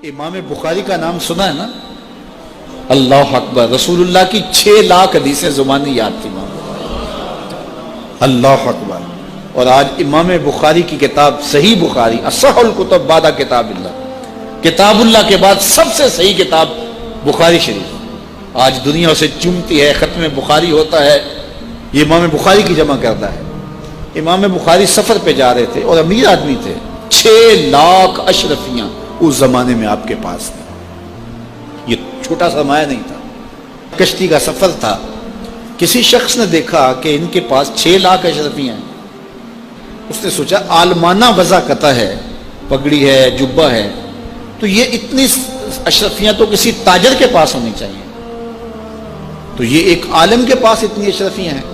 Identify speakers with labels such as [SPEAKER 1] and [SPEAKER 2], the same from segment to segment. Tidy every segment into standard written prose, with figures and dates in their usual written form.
[SPEAKER 1] امام بخاری کا نام سنا ہے نا؟ اللہ اکبر، رسول اللہ کی 6 لاکھ حدیثیں زبانی یاد تھی امام بخاری۔ اللہ اکبر۔ اور آج امام بخاری کی کتاب صحیح بخاری، اصح الکتب بعد کتاب اللہ، کتاب اللہ کے بعد سب سے صحیح کتاب بخاری شریف، آج دنیا اسے چومتی ہے، ختم بخاری ہوتا ہے، یہ امام بخاری کی جمع کرتا ہے۔ امام بخاری سفر پہ جا رہے تھے اور امیر آدمی تھے، 6 لاکھ اشرفیاں اس زمانے میں آپ کے پاس تھے، یہ چھوٹا سا مایہ نہیں تھا، کشتی کا سفر تھا۔ کسی شخص نے دیکھا کہ ان کے پاس 6 لاکھ اشرفیاں ہیں، اس نے سوچا عالمانہ وضع قطع ہے، پگڑی ہے، جبہ ہے، تو یہ اتنی اشرفیاں تو کسی تاجر کے پاس ہونی چاہیے، تو یہ ایک عالم کے پاس اتنی اشرفیاں ہیں۔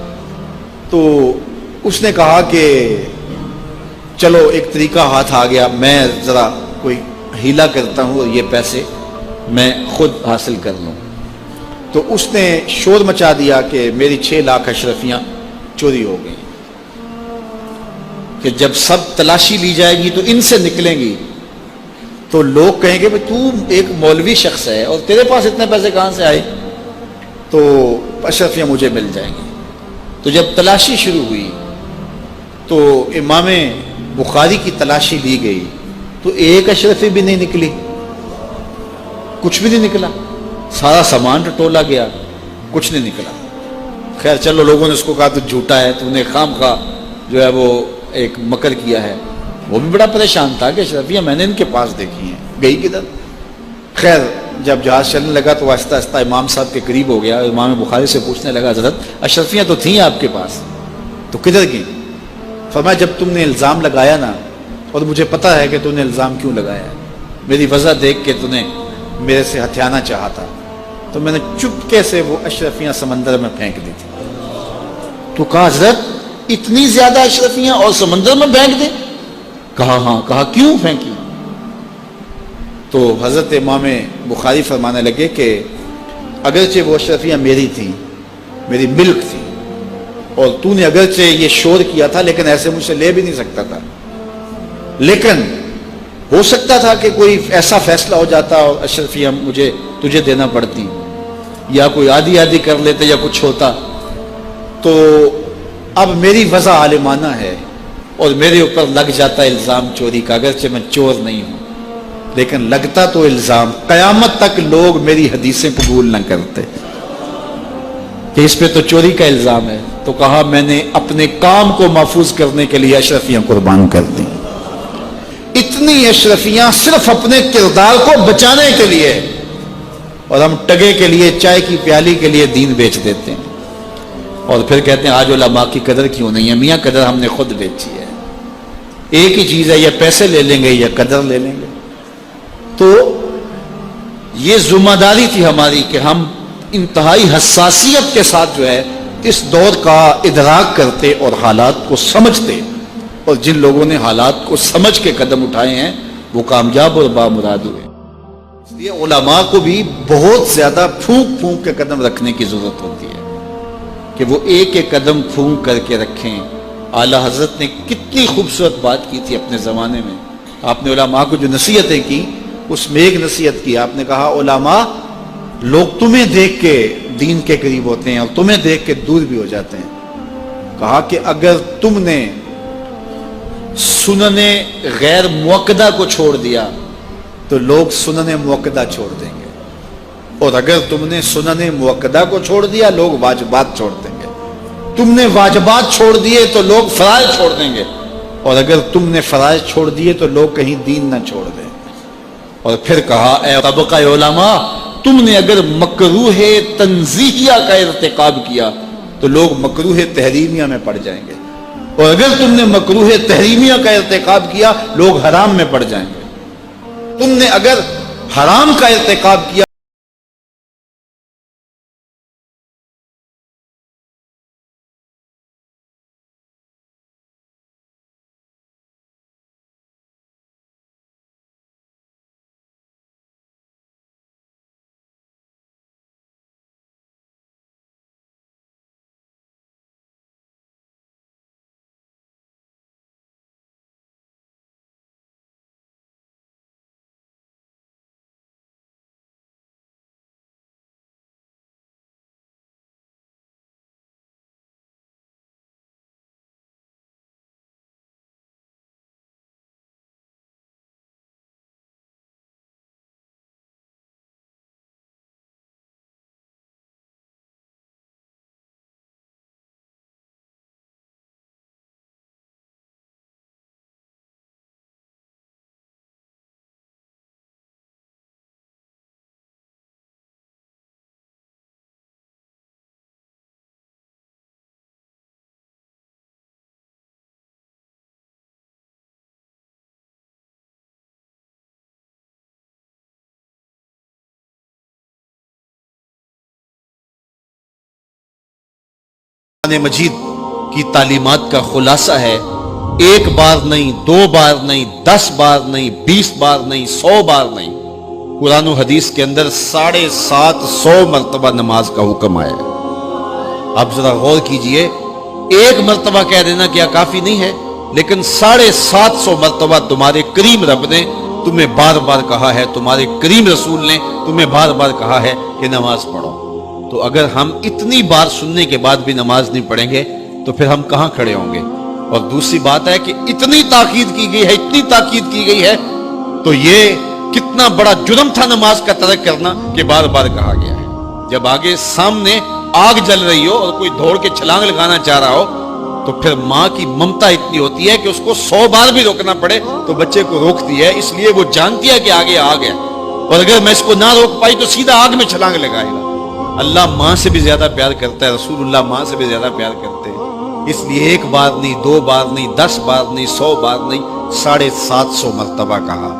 [SPEAKER 1] تو اس نے کہا کہ چلو ایک طریقہ ہاتھ آ گیا، میں ذرا کوئی ہیلا کرتا ہوں اور یہ پیسے میں خود حاصل کر لوں۔ تو اس نے شور مچا دیا کہ میری 6 لاکھ اشرفیاں چوری ہو گئی، کہ جب سب تلاشی لی جائے گی تو ان سے نکلیں گی تو لوگ کہیں گے تو ایک مولوی شخص ہے اور تیرے پاس اتنے پیسے کہاں سے آئے، تو اشرفیاں مجھے مل جائیں گی۔ تو جب تلاشی شروع ہوئی تو امام بخاری کی تلاشی لی گئی تو ایک اشرفی بھی نہیں نکلی، کچھ بھی نہیں نکلا، سارا سامان ٹٹولا گیا، کچھ نہیں نکلا۔ خیر چلو، لوگوں نے اس کو کہا تو جھوٹا ہے، تو نے خام خواہ جو ہے وہ ایک مکر کیا ہے۔ وہ بھی بڑا پریشان تھا کہ اشرفیاں میں نے ان کے پاس دیکھی ہیں، گئی کدھر؟ خیر جب جہاز چلنے لگا تو آہستہ آہستہ امام صاحب کے قریب ہو گیا، امام بخاری سے پوچھنے لگا حضرت اشرفیاں تو تھیں آپ کے پاس، تو کدھر گئیں؟ فرمایا جب تم نے الزام لگایا نا، اور مجھے پتا ہے کہ تم نے الزام کیوں لگایا ہے، میری وجہ دیکھ کے تم نے میرے سے ہتھیانا چاہا تھا، تو میں نے چپکے سے وہ اشرفیاں سمندر میں پھینک دی تھی۔ تو کہا حضرت اتنی زیادہ اشرفیاں اور سمندر میں پھینک دیں؟ کہا ہاں۔ کہا کیوں پھینکی؟ تو حضرت امام بخاری فرمانے لگے کہ اگرچہ وہ اشرفیاں میری تھیں، میری ملک تھی، اور تو نے اگرچہ یہ شور کیا تھا لیکن ایسے مجھ سے لے بھی نہیں سکتا تھا، لیکن ہو سکتا تھا کہ کوئی ایسا فیصلہ ہو جاتا اور اشرفیاں مجھے تجھے دینا پڑتی، یا کوئی آدھی آدھی کر لیتے یا کچھ ہوتا، تو اب میری وضع عالمانہ ہے اور میرے اوپر لگ جاتا الزام چوری کا، اگرچہ میں چور نہیں ہوں لیکن لگتا تو الزام، قیامت تک لوگ میری حدیثیں قبول نہ کرتے کہ اس پہ تو چوری کا الزام ہے۔ تو کہا میں نے اپنے کام کو محفوظ کرنے کے لیے اشرفیاں قربان کر دی، اتنی اشرفیاں صرف اپنے کردار کو بچانے کے لیے، اور ہم ٹگے کے لیے، چائے کی پیالی کے لیے دین بیچ دیتے ہیں، اور پھر کہتے ہیں آج علماء کی قدر کیوں نہیں ہے؟ میاں قدر ہم نے خود بیچی ہے، ایک ہی چیز ہے، یا پیسے لے لیں گے یا قدر لے لیں گے۔ تو یہ ذمہ داری تھی ہماری کہ ہم انتہائی حساسیت کے ساتھ جو ہے اس دور کا ادراک کرتے اور حالات کو سمجھتے، اور جن لوگوں نے حالات کو سمجھ کے قدم اٹھائے ہیں وہ کامیاب اور بامراد ہوئے۔ اس لیے علماء کو بھی بہت زیادہ پھونک پھونک کے قدم رکھنے کی ضرورت ہوتی ہے کہ وہ ایک ایک قدم پھونک کر کے رکھیں۔ اعلیٰ حضرت نے کتنی خوبصورت بات کی تھی اپنے زمانے میں، آپ نے علماء کو جو نصیحتیں کی اس میں ایک نصیحت کی، آپ نے کہا علماء لوگ تمہیں دیکھ کے دین کے قریب ہوتے ہیں اور تمہیں دیکھ کے دور بھی ہو جاتے ہیں۔ کہا کہ اگر تم نے سنن غیر موقدہ کو چھوڑ دیا تو لوگ سنن موقدہ چھوڑ دیں گے، اور اگر تم نے سنن موقدہ کو چھوڑ دیا لوگ واجبات چھوڑ دیں گے، تم نے واجبات چھوڑ دیے تو لوگ فرائض چھوڑ دیں گے، اور اگر تم نے فرائض چھوڑ دیے تو لوگ کہیں دین نہ چھوڑ دیں۔ اور پھر کہا اے طبقہ علماء، تم نے اگر مکروہ تنزیہیہ کا ارتکاب کیا تو لوگ مکروہ تحریمیہ میں پڑ جائیں گے، اور اگر تم نے مکروہ تحریمیہ کا ارتکاب کیا لوگ حرام میں پڑ جائیں گے۔ تم نے اگر حرام کا ارتکاب کیا
[SPEAKER 2] قرآن مجید کی تعلیمات کا خلاصہ ہے، ایک بار نہیں، دو بار نہیں، 10 بار نہیں، 20 بار نہیں، 100 بار نہیں، قرآن و حدیث کے اندر 750 مرتبہ نماز کا حکم آیا ہے۔ آپ ذرا غور کیجئے، ایک مرتبہ کہہ دینا کیا کافی نہیں ہے، لیکن 750 مرتبہ تمہارے کریم رب نے تمہیں بار بار کہا ہے، تمہارے کریم رسول نے تمہیں بار بار کہا ہے کہ نماز پڑھو۔ تو اگر ہم اتنی بار سننے کے بعد بھی نماز نہیں پڑھیں گے تو پھر ہم کہاں کھڑے ہوں گے؟ اور دوسری بات ہے کہ اتنی تاکید کی گئی ہے، اتنی تاکید کی گئی ہے، تو یہ کتنا بڑا جرم تھا نماز کا ترک کرنا کہ بار بار کہا گیا ہے۔ جب آگے سامنے آگ جل رہی ہو اور کوئی دوڑ کے چھلانگ لگانا چاہ رہا ہو تو پھر ماں کی ممتا اتنی ہوتی ہے کہ اس کو 100 بار بھی روکنا پڑے تو بچے کو روکتی ہے، اس لیے وہ جانتی ہے کہ آگے آگ ہے، اور اگر میں اس کو نہ روک پائی تو سیدھا آگ میں چھلانگ لگائے گا۔ اللہ ماں سے بھی زیادہ پیار کرتا ہے، رسول اللہ ماں سے بھی زیادہ پیار کرتے ہیں، اس لیے ایک بار نہیں، 2 بار نہیں، 10 بار نہیں، 100 بار نہیں، 750 مرتبہ کہا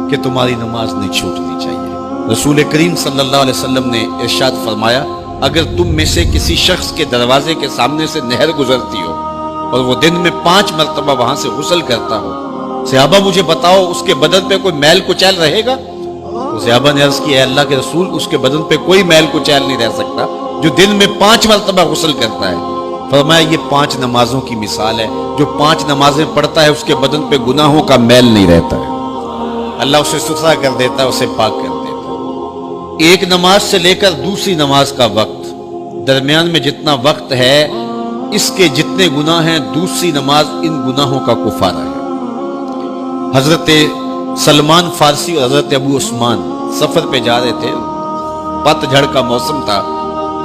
[SPEAKER 2] کہ تمہاری نماز نہیں چھوٹنی چاہیے۔ رسول کریم صلی اللہ علیہ وسلم نے ارشاد فرمایا، اگر تم میں سے کسی شخص کے دروازے کے سامنے سے نہر گزرتی ہو اور وہ دن میں 5 مرتبہ وہاں سے غسل کرتا ہو، صحابہ مجھے بتاؤ اس کے بدن پہ کوئی میل کچیل رہے گا؟ تو صحابہ نے عرض کی، اے اللہ کے رسول، اس کے بدن پہ کوئی میل کچیل نہیں رہ سکتا جو دن میں 5 مرتبہ غسل کرتا ہے۔ فرمایا یہ 5 نمازوں کی مثال ہے، جو 5 نمازیں پڑھتا ہے اس کے بدن پہ گناہوں کا میل نہیں رہتا ہے، اللہ اسے ستھرا کر دیتا ہے، اسے پاک کر دیتا ہے۔ ایک نماز سے لے کر دوسری نماز کا وقت، درمیان میں جتنا وقت ہے اس کے جتنے گناہ ہیں، دوسری نماز ان گناہوں کا کفارہ ہے۔ حضرت سلمان فارسی اور حضرت ابو عثمان سفر پہ جا رہے تھے، پت جھڑ کا موسم تھا،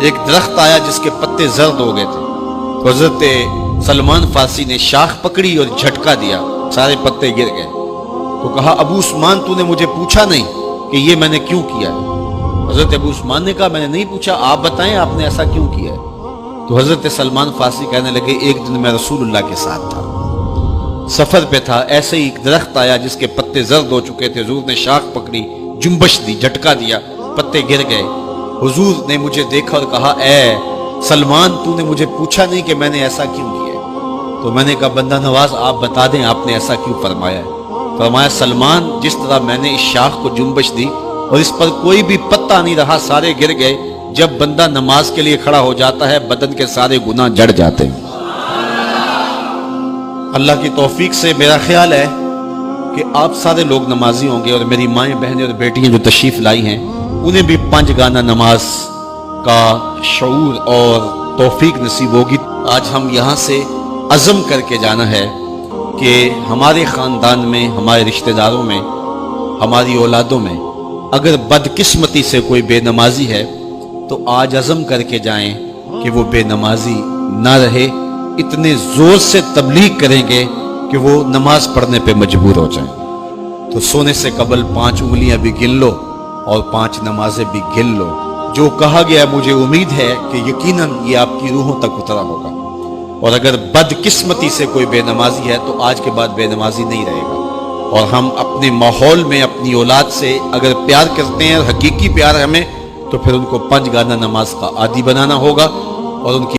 [SPEAKER 2] ایک درخت آیا جس کے پتے زرد ہو گئے تھے، تو حضرت سلمان فارسی نے شاخ پکڑی اور جھٹکا دیا، سارے پتے گر گئے۔ تو کہا، ابو عثمان تو نے مجھے پوچھا نہیں کہ یہ میں نے کیوں کیا ہے؟ حضرت ابو عثمان نے کہا، میں نے نہیں پوچھا، آپ بتائیں آپ نے ایسا کیوں کیا ہے؟ تو حضرت سلمان فارسی کہنے لگے، ایک دن میں رسول اللہ کے ساتھ تھا، سفر پہ تھا، ایسے ہی ایک درخت آیا جس کے پتے زرد ہو چکے تھے، حضور نے شاخ پکڑی، جنبش دی، جھٹکا دیا، پتے گر گئے۔ حضور نے مجھے دیکھا اور کہا، اے سلمان تو نے مجھے پوچھا نہیں کہ میں نے ایسا کیوں کیا ہے؟ تو میں نے کہا، بندہ نواز آپ بتا دیں آپ نے ایسا کیوں فرمایا ہے؟ فرمایا، سلمان جس طرح میں نے اس شاخ کو جنبش دی اور اس پر کوئی بھی پتا نہیں رہا، سارے گر گئے، جب بندہ نماز کے لیے کھڑا ہو جاتا ہے بدن کے سارے گناہ جڑ جاتے ہیں۔ اللہ کی توفیق سے میرا خیال ہے کہ آپ سارے لوگ نمازی ہوں گے، اور میری مائیں بہنیں اور بیٹیاں جو تشریف لائی ہیں انہیں بھی 5 گانا نماز کا شعور اور توفیق نصیب ہوگی۔ آج ہم یہاں سے عزم کر کے جانا ہے کہ ہمارے خاندان میں، ہمارے رشتہ داروں میں، ہماری اولادوں میں اگر بدقسمتی سے کوئی بے نمازی ہے تو آج عزم کر کے جائیں کہ وہ بے نمازی نہ رہے، اتنے زور سے تبلیغ کریں گے کہ وہ نماز پڑھنے پہ مجبور ہو جائیں۔ تو سونے سے قبل 5 انگلیاں بھی گن لو اور 5 نمازیں بھی گن لو۔ جو کہا گیا مجھے امید ہے کہ یقیناً یہ آپ کی روحوں تک اترا ہوگا، اور اگر بدقسمتی سے کوئی بے نمازی ہے تو آج کے بعد بے نمازی نہیں رہے گا، اور ہم اپنے ماحول میں اپنی اولاد سے اگر پیار کرتے ہیں، حقیقی پیار ہمیں، تو پھر ان کو 5 گانا نماز کا عادی بنانا ہوگا اور ان کی